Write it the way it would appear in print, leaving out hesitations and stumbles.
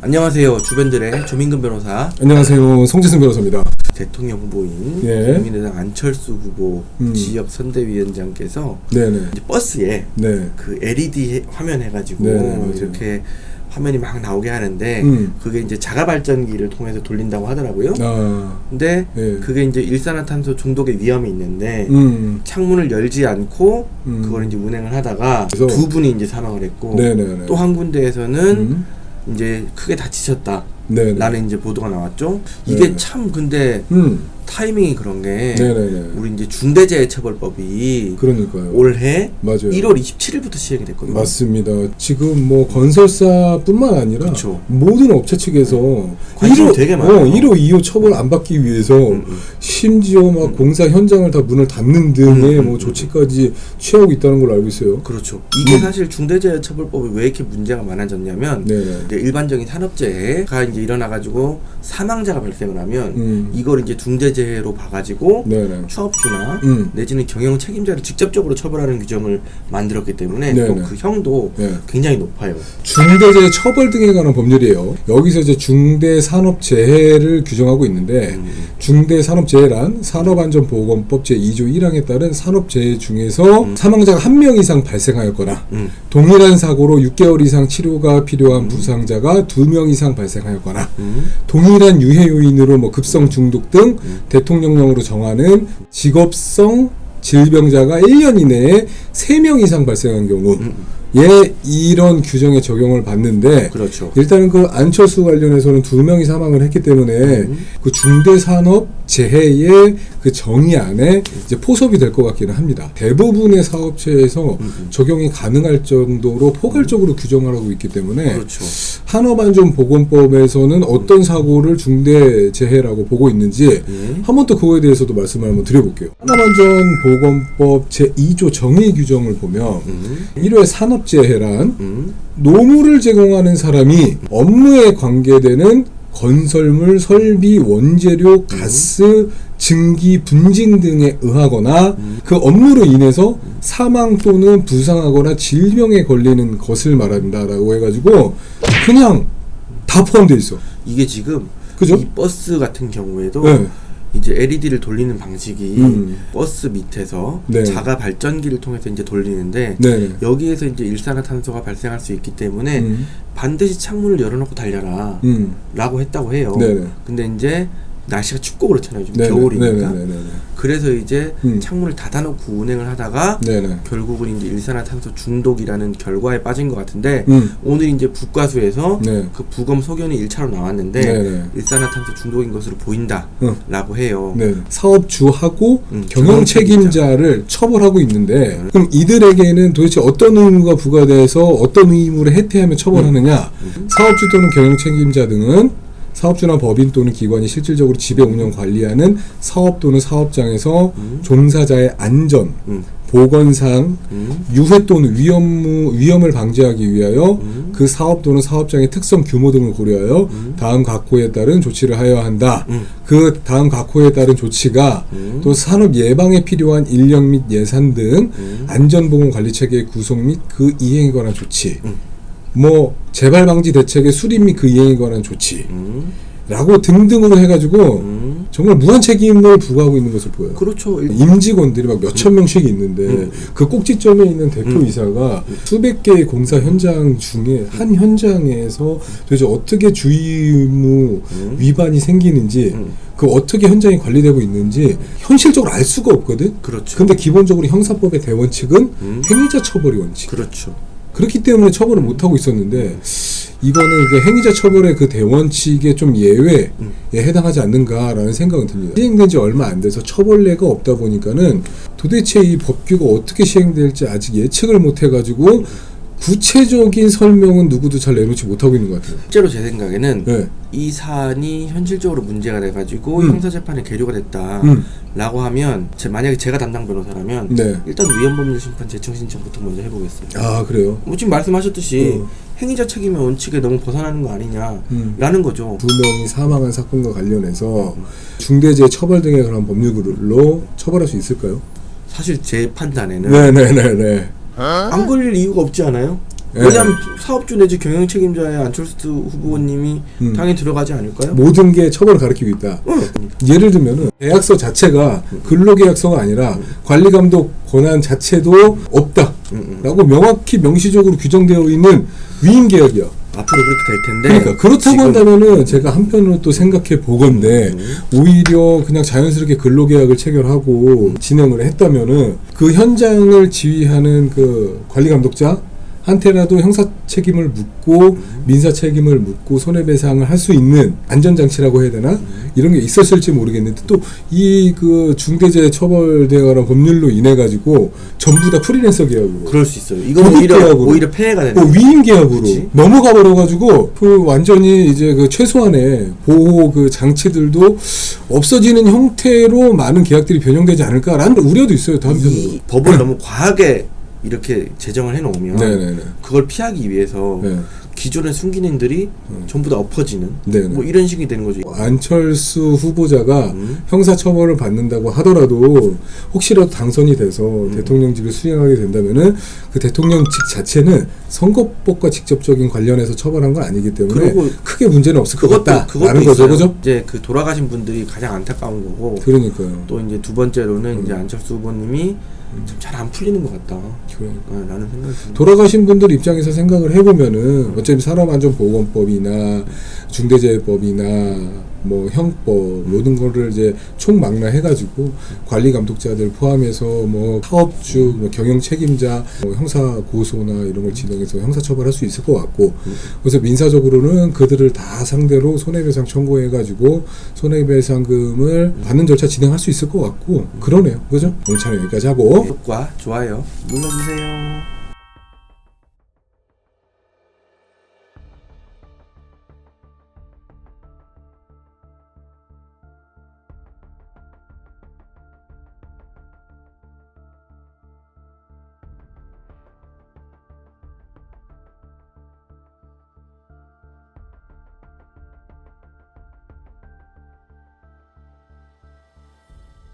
안녕하세요. 주변들의 조민근 변호사. 안녕하세요. 송재승 변호사입니다. 대통령 후보인 예. 국민의당 안철수 후보 지역 선대위원장께서 네네. 이제 버스에 네. 그 LED 화면 해가지고 네네. 이렇게 화면이 막 나오게 하는데 그게 이제 자가 발전기를 통해서 돌린다고 하더라고요. 근데 예. 그게 이제 일산화탄소 중독의 위험이 있는데 창문을 열지 않고 그걸 이제 운행을 하다가 두 분이 이제 사망을 했고 네네네. 또 한 군데에서는 이제 크게 다치셨다. 네네. 라는 이제 보도가 나왔죠. 이게 네네. 참 근데 타이밍이 그런 게 네네네. 우리 이제 중대재해처벌법이 그러니까요. 올해 맞아요. 1월 27일부터 시행이 됐거든요. 맞습니다. 지금 뭐 건설사뿐만 아니라 그쵸. 모든 업체 측에서 관심이 되게 많아요. 1호, 2호 처벌 안 받기 위해서 심지어 막 공사 현장을 다 문을 닫는 등의 뭐 조치까지 취하고 있다는 걸 알고 있어요. 그렇죠. 이게 사실 중대재해처벌법이 왜 이렇게 문제가 많아졌냐면 이제 일반적인 산업재해가 이제 일어나가지고 사망자가 발생을 하면 이걸 이제 중대재해로 봐가지고 추업주나 내지는 경영 책임자를 직접적으로 처벌하는 규정을 만들었기 때문에 또 그 형도 굉장히 높아요. 중대재해 처벌 등에 관한 법률이에요. 여기서 이제 중대산업재해를 규정하고 있는데 중대산업재해란 산업안전보건법 제2조 1항에 따른 산업재해 중에서 사망자가 1명 이상 발생하였거나 동일한 사고로 6개월 이상 치료가 필요한 부상자가 2명 이상 발생하였거나 동일한 유해 요인으로 뭐 급성 중독 등 대통령령으로 정하는 직업성 질병자가 1년 이내에 3명 이상 발생한 경우 이런 규정에 적용을 받는데 그렇죠. 일단은 그 안철수 관련해서는 2명이 사망을 했기 때문에 그 중대산업재해의 그 정의 안에 이제 포섭이 될 것 같기는 합니다. 대부분의 사업체에서 적용이 가능할 정도로 포괄적으로 규정을 하고 있기 때문에 그렇죠. 산업안전보건법에서는 어떤 사고를 중대재해라고 보고 있는지 한 번 더 그거에 대해서도 말씀을 한번 드려볼게요. 산업안전보건법 제2조 정의 규정을 보면 1회 산업재해란 노무를 제공하는 사람이 업무에 관계되는 건설물, 설비, 원재료, 가스, 증기, 분진 등에 의하거나 그 업무로 인해서 사망 또는 부상하거나 질병에 걸리는 것을 말한다라고 해가지고 그냥 다 포함되어 있어. 이게 지금 그죠? 이 버스 같은 경우에도 네. 이제 LED를 돌리는 방식이 버스 밑에서 자가 발전기를 통해서 이제 돌리는데 여기에서 이제 일산화탄소가 발생할 수 있기 때문에 반드시 창문을 열어놓고 달려라 라고 했다고 해요. 근데 이제 날씨가 춥고 그렇잖아요. 좀 겨울이니까. 그래서 이제 창문을 닫아놓고 운행을 하다가 결국은 이제 일산화탄소 중독이라는 결과에 빠진 것 같은데 오늘 이제 국과수에서 그 부검 소견이 1차로 나왔는데 일산화탄소 중독인 것으로 보인다 라고 해요. 사업주하고 경영 책임자를 처벌하고 있는데 그럼 이들에게는 도대체 어떤 의무가 부과돼서 어떤 의무를 해태하며 처벌하느냐. 사업주 또는 경영 책임자 등은 사업주나 법인 또는 기관이 실질적으로 지배 운영 관리하는 사업 또는 사업장에서 종사자의 안전, 보건상, 유해 또는 위험을 방지하기 위하여 그 사업 또는 사업장의 특성 규모 등을 고려하여 다음 각호에 따른 조치를 하여야 한다. 그 다음 각호에 따른 조치가 또 산업 예방에 필요한 인력 및 예산 등 안전보건 관리 체계의 구성 및 그 이행에 관한 조치, 뭐 재발 방지 대책의 수립 및 그 이행에 관한 조치 라고 등등으로 해가지고 정말 무한 책임을 부과하고 있는 것을 보여요. 그렇죠. 임직원들이 막 몇천 명씩 있는데 그 꼭지점에 있는 대표이사가 수백 개의 공사 현장 중에 한 현장에서 도대체 어떻게 주의의무 위반이 생기는지 그 어떻게 현장이 관리되고 있는지 현실적으로 알 수가 없거든. 그렇죠. 근데 기본적으로 형사법의 대원칙은 행위자 처벌의 원칙. 그렇죠. 그렇기 때문에 처벌을 못하고 있었는데 이거는 그 행위자 처벌의 그 대원칙에 좀 예외에 해당하지 않는가라는 생각은 듭니다. 시행된 지 얼마 안 돼서 처벌례가 없다 보니까는 도대체 이 법규가 어떻게 시행될지 아직 예측을 못해가지고 구체적인 설명은 누구도 잘 내놓지 못하고 있는 것 같아요. 실제로 제 생각에는 이 사안이 현실적으로 문제가 돼가지고 형사재판에 계류가 됐다라고 하면 만약에 제가 담당 변호사라면 일단 위헌법률심판 제청 신청부터 먼저 해보겠어요. 아 그래요? 뭐 지금 말씀하셨듯이 행위자 책임의 원칙에 너무 벗어나는 거 아니냐라는 거죠. 2명이 사망한 사건과 관련해서 중대재해 처벌 등에 관한 법률로 처벌할 수 있을까요? 사실 제 판단에는 네네네네. 안 걸릴 이유가 없지 않아요? 왜냐하면 사업주 내지 경영 책임자의 안철수 후보님이 당에 들어가지 않을까요? 모든 게 처벌을 가리키고 있다. 예를 들면은 계약서 자체가 근로계약서가 아니라 관리감독 권한 자체도 없다라고 명확히 명시적으로 규정되어 있는 위임계약이야. 앞으로 그렇게 될 텐데. 그러니까 그렇다고 한다면은 제가 한편으로 또 생각해 보건데 오히려 그냥 자연스럽게 근로계약을 체결하고 진행을 했다면은 그 현장을 지휘하는 그 관리감독자 한테라도 형사 책임을 묻고 민사 책임을 묻고 손해배상을 할 수 있는 안전장치라고 해야 되나? 이런 게 있었을지 모르겠는데 또 이 그 중대재해처벌대에 관한 법률로 인해 가지고 전부 다 프리랜서 계약으로 그럴 수 있어요. 이건 오히려 폐해가 되는 위임 계약으로 넘어가 버려 가지고 그 완전히 이제 그 최소한의 보호 그 장치들도 없어지는 형태로 많은 계약들이 변형되지 않을까라는 우려도 있어요. 이 법을 너무 과하게 이렇게 제정을 해놓으면 네네네. 그걸 피하기 위해서 기존의 순기능들이 전부 다 엎어지는 뭐 이런 식이 되는 거죠. 안철수 후보자가 형사처벌을 받는다고 하더라도 혹시라도 당선이 돼서 대통령직을 수행하게 된다면은 그 대통령직 자체는 선거법과 직접적인 관련해서 처벌한 건 아니기 때문에 크게 문제는 없을 것 같다라는 거죠, 그죠? 이제 그 돌아가신 분들이 가장 안타까운 거고. 그러니까요. 또 이제 두 번째로는 이제 안철수 후보님이 좀 잘 안 풀리는 것 같다. 라는 생각이 듭니다. 돌아가신 분들 입장에서 생각을 해보면은 어차피 산업안전보건법이나 중대재해법이나 뭐 형법 모든 거를 이제 총망라해가지고 관리 감독자들 포함해서 뭐 사업주, 뭐 경영 책임자, 뭐 형사 고소나 이런 걸 진행해서 형사처벌할 수 있을 것 같고 그래서 민사적으로는 그들을 다 상대로 손해배상 청구해가지고 손해배상금을 받는 절차 진행할 수 있을 것 같고 그러네요, 그죠? 오늘 촬영 여기까지 하고 구독과 좋아요 눌러주세요.